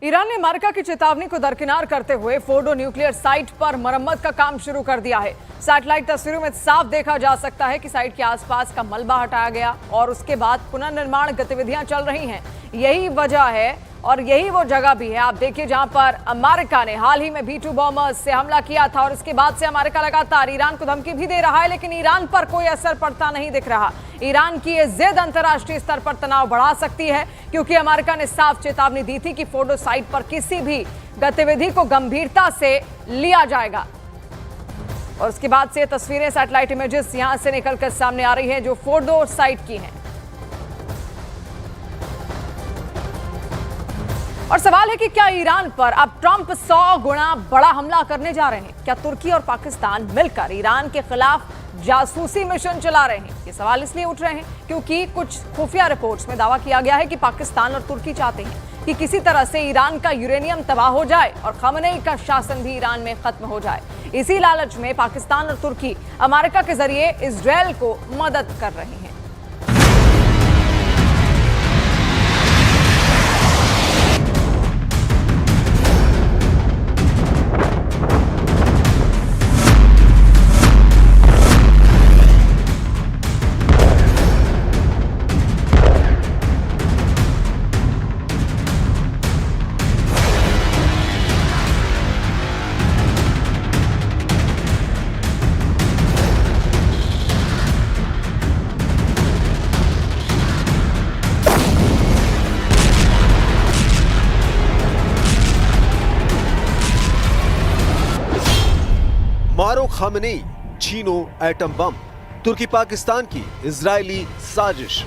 Iran ने America की चेतावनी को दरकिनार करते हुए फोर्डो न्यूक्लियर साइट पर मरम्मत का काम शुरू कर दिया है। सैटेलाइट तस्वीरों में साफ देखा जा सकता है कि साइट के आसपास का मलबा हटाया गया और उसके बाद पुनर्निर्माण गतिविधियां चल रही हैं। यही वजह है और यही वो जगह भी है, आप देखिए, जहां पर अमेरिका ने हाल ही में B-2 बॉम्बर्स से हमला किया था और इसके बाद से अमेरिका लगातार ईरान को धमकी भी दे रहा है, लेकिन ईरान पर कोई असर पड़ता नहीं दिख रहा। ईरान की ये जिद अंतर्राष्ट्रीय स्तर पर तनाव बढ़ा सकती है, क्योंकि अमेरिका ने साफ चेतावनी दी थी कि फोर्डो साइट पर किसी भी गतिविधि को गंभीरता से लिया जाएगा। और उसके बाद से तस्वीरें, सैटेलाइट इमेजेस यहां से निकलकर सामने आ रही है जो फोर्डो साइट की हैं। और सवाल है कि क्या ईरान पर अब ट्रंप 100 गुना बड़ा हमला करने जा रहे हैं? क्या तुर्की और पाकिस्तान मिलकर ईरान के खिलाफ जासूसी मिशन चला रहे हैं? ये सवाल इसलिए उठ रहे हैं क्योंकि कुछ खुफिया रिपोर्ट्स में दावा किया गया है कि पाकिस्तान और तुर्की चाहते हैं कि किसी तरह से ईरान का यूरेनियम तबाह हो जाए और खamenei का शासन भी ईरान में खत्म हो जाए। इसी लालच में पाकिस्तान और तुर्की अमेरिका के जरिए इजरायल को मदद कर रहे हैं। मारो खामेनेई, छीनो एटम बम, तुर्की पाकिस्तान की इजरायली साजिश।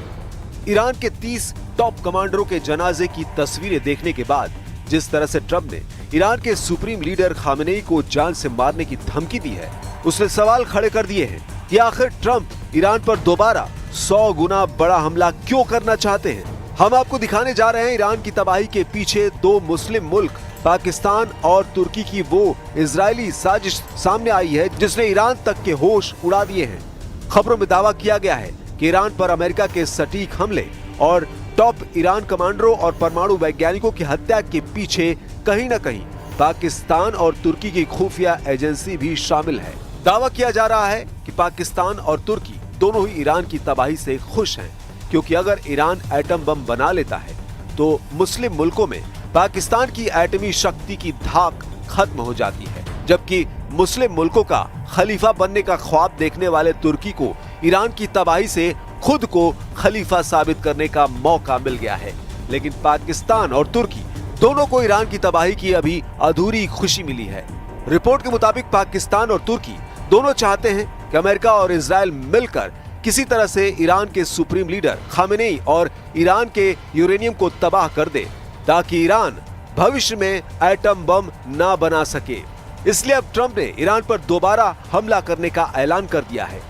ईरान के 30 टॉप कमांडरों के जनाजे की तस्वीरें देखने के बाद जिस तरह से ट्रंप ने ईरान के सुप्रीम लीडर खामेनेई को जान से मारने की धमकी दी है, उसने सवाल खड़े कर दिए हैं कि आखिर ट्रंप ईरान पर दोबारा 100 गुना बड़ा हमला क्यों करना चाहते हैं। हम आपको दिखाने जा रहे हैं ईरान की तबाही के पीछे दो मुस्लिम मुल्क पाकिस्तान और तुर्की की वो इजरायली साजिश सामने आई है जिसने ईरान तक के होश उड़ा दिए हैं। खबरों में दावा किया गया है कि ईरान पर अमेरिका के सटीक हमले और टॉप ईरान कमांडरों और परमाणु वैज्ञानिकों की हत्या के पीछे कहीं न कहीं पाकिस्तान और तुर्की की खुफिया एजेंसी भी शामिल है। दावा किया जा रहा है कि पाकिस्तान और तुर्की दोनों ही ईरान की तबाही से खुश हैं, क्योंकि अगर ईरान एटम बम बना लेता है तो मुस्लिम मुल्कों में पाकिस्तान की एटमी शक्ति की धाक खत्म हो जाती है, जबकि मुस्लिम मुल्कों का खलीफा बनने का ख्वाब देखने वाले तुर्की को ईरान की तबाही से खुद को खलीफा साबित करने का मौका मिल गया है। लेकिन पाकिस्तान और तुर्की दोनों को ईरान की तबाही की अभी अधूरी खुशी मिली है। रिपोर्ट के मुताबिक पाकिस्तान और तुर्की दोनों चाहते हैं कि अमेरिका और इजरायल मिलकर किसी तरह से ईरान के सुप्रीम लीडर खामेनेई और ईरान के यूरेनियम को तबाह कर दे, ताकि ईरान भविष्य में एटम बम ना बना सके। इसलिए अब ट्रंप ने ईरान पर दोबारा हमला करने का ऐलान कर दिया है।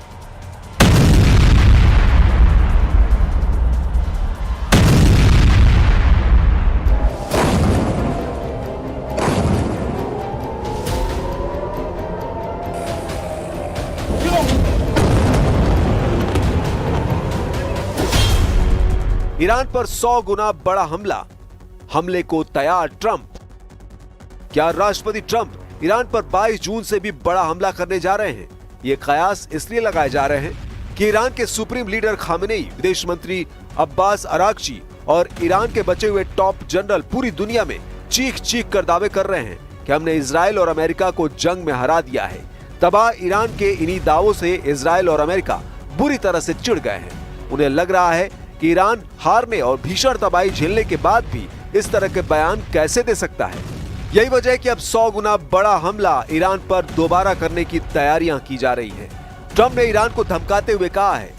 ईरान पर 100 गुना बड़ा हमले को तैयार ट्रंप। क्या राष्ट्रपति ट्रंप ईरान पर 22 जून से भी बड़ा हमला करने जा रहे हैं? ये कयास इसलिए लगाए जा रहे हैं कि ईरान के सुप्रीम लीडर खामेनेई, विदेश मंत्री अब्बास अरागची और ईरान के बचे हुए टॉप जनरल पूरी दुनिया में चीख कर दावे कर रहे हैं कि हमने इजरायल और अमेरिका को जंग में हरा दिया है। तबाह ईरान के इन्हीं दावों से इजरायल और अमेरिका बुरी तरह से चिढ़ गए हैं। उन्हें लग रहा है कि ईरान हारने और भीषण तबाही झेलने के बाद भी इस तरह के बयान कैसे दे सकता है। यही वजह है कि अब 100 गुना बड़ा हमला ईरान पर दोबारा करने की तैयारियां की जा रही हैं। ट्रंप ने ईरान को धमकाते हुए कहा है,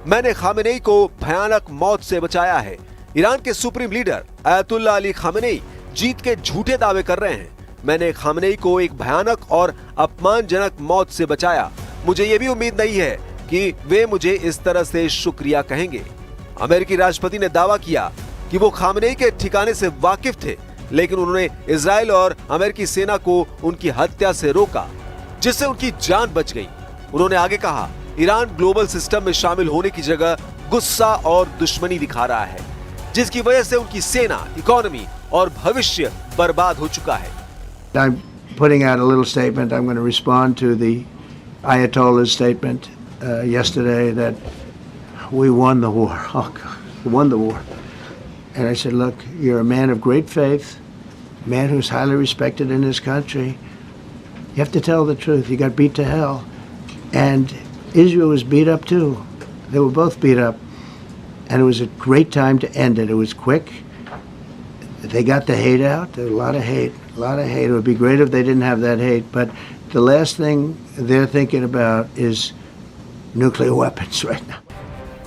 मैंने खामेनेई को भयानक मौत से बचाया है। ईरान के supreme leader Ayatollah Ali Khamenei जीत के झूठे दावे कर रहे हैं। मैंने खामेनेई को एक भयानक और अपमानजनक मौत से बचाया। मुझे ये भी उम्मीद नहीं है कि वे मुझे इस तरह से शुक्रिया कहेंगे। अमेरिकी राष्ट्रपति ने दावा किया कि वो खामेनेई के ठिकाने से वाकिफ थे, लेकिन उन्होंने इजरायल और अमेरिकी सेना को उनकी हत्या से रोका, जिससे उनकी जान बच गई। उन्होंने आगे कहा, ईरान ग्लोबल सिस्टम में शामिल होने की जगह गुस्सा और दुश्मनी दिखा रहा है। जिसकी वजह से उनकी सेना, इकोनॉमी और भविष्य बर्बाद हो चुका है। I'm putting out a little statement. I'm going to respond to the Ayatollah's statement yesterday that we won the war. Oh, God, we won the war. And I said, look, you're a man of great faith, a man who's highly respected in his country. You have to tell the truth. You got beat to hell. And Israel was beat up too. They were both beat up. And it was a great time to end it. It was quick. They got the hate out. There was a lot of hate. A lot of hate. It would be great if they didn't have that hate. But the last thing they're thinking about is nuclear weapons right now.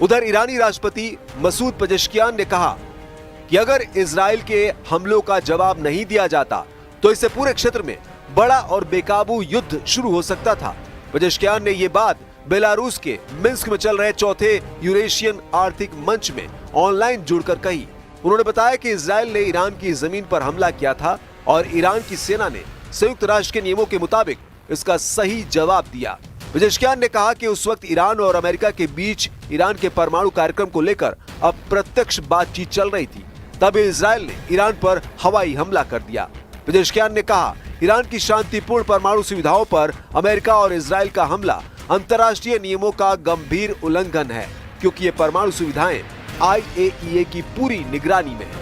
उधर ईरानी राष्ट्रपति Masoud Pezeshkian ने कहा कि अगर Israel के हमलों का जवाब नहीं दिया जाता तो इससे पूरे क्षेत्र में बड़ा और बेकाबू युद्ध शुरू हो सकता था। पेजेश्कियान ने ये बात बेलारूस के मिन्स्क में चल रहे चौथे यूरेशियन आर्थिक मंच में ऑनलाइन जुड़कर कही। उन्होंने बताया कि इजराइल ने ईरान की जमीन पर हमला किया था और ईरान की सेना ने संयुक्त राष्ट्र के नियमों के मुताबिक इसका सही जवाब दिया। पेजेश्कियान ने कहा कि उस वक्त ईरान और अमेरिका के बीच ईरान के परमाणु कार्यक्रम को लेकर अप्रत्यक्ष बातचीत चल रही थी, तब इजराइल ने ईरान पर हवाई हमला कर दिया। पेजेश्कियान ने कहा, ईरान की शांतिपूर्ण परमाणु सुविधाओं पर अमेरिका और इजराइल का हमला अंतर्राष्ट्रीय नियमों का गंभीर उल्लंघन है, क्योंकि ये परमाणु सुविधाएं IAEA की पूरी निगरानी में है।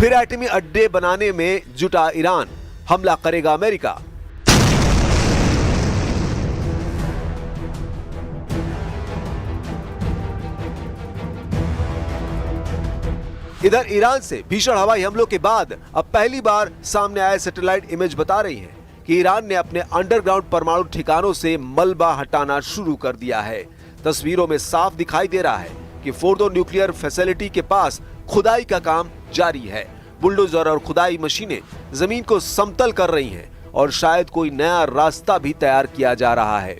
फिर एटमी अड्डे बनाने में जुटा ईरान, हमला करेगा अमेरिका। इधर ईरान से भीषण हवाई हमलों के बाद अब पहली बार सामने आए सैटेलाइट इमेज बता रही हैं कि ईरान ने अपने अंडरग्राउंड परमाणु ठिकानों से मलबा हटाना शुरू कर दिया है। तस्वीरों में साफ दिखाई दे रहा है कि फोर्डो न्यूक्लियर फैसिलिटी के पास खुदाई का काम जारी है। बुलडोजर और खुदाई मशीनें जमीन को समतल कर रही हैं और शायद कोई नया रास्ता भी तैयार किया जा रहा है।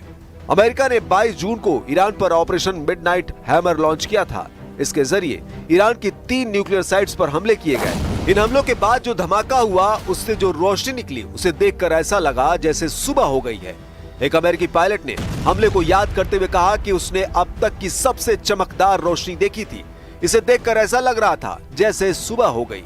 अमेरिका ने 22 जून को ईरान पर ऑपरेशन मिडनाइट हैमर लॉन्च किया था। इसके जरिए ईरान की 3 न्यूक्लियर साइट्स पर हमले किए गए। इन हमलों के बाद जो धमाका हुआ, उससे जो रोशनी निकली, उसे देखकर ऐसा लगा जैसे सुबह हो गई है। एक अमेरिकी पायलट ने हमले को याद करते हुए कहा कि उसने अब तक की सबसे चमकदार रोशनी देखी थी। इसे देखकर ऐसा लग रहा था जैसे सुबह हो गई।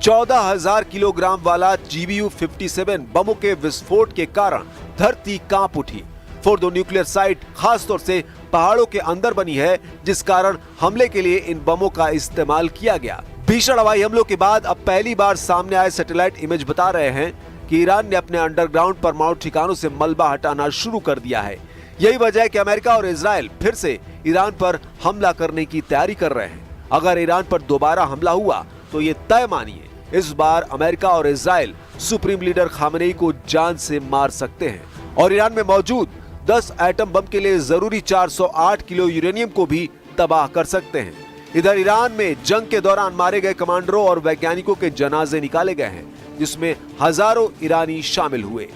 14,000 किलोग्राम वाला GBU-57 बमों के विस्फोट के कारण धरती कांप उठी। फोर्डो न्यूक्लियर साइट खासतौर से पहाड़ों के अंदर बनी है, जिस कारण हमले के लिए इन बमों का इस्तेमाल किया गया। भीषण हवाई हमलों के बाद अब पहली बार सामने आए सैटेलाइट इमेज बता रहे हैं कि ईरान ने अपने अंडरग्राउंड परमाणु ठिकानों से मलबा हटाना शुरू कर दिया है। यही वजह है कि अमेरिका और इजराइल फिर से ईरान पर हमला करने की तैयारी कर रहे हैं। अगर ईरान पर दोबारा हमला हुआ तो ये तय मानिए, इस बार अमेरिका और इजराइल सुप्रीम लीडर खामेनेई को जान से मार सकते हैं और ईरान में मौजूद 10 एटम बम के लिए जरूरी 408 किलो यूरेनियम को भी तबाह कर सकते हैं। इधर ईरान में जंग के दौरान मारे गए कमांडरों और वैज्ञानिकों के जनाजे निकाले गए हैं, जिसमें हजारों ईरानी शामिल हुए।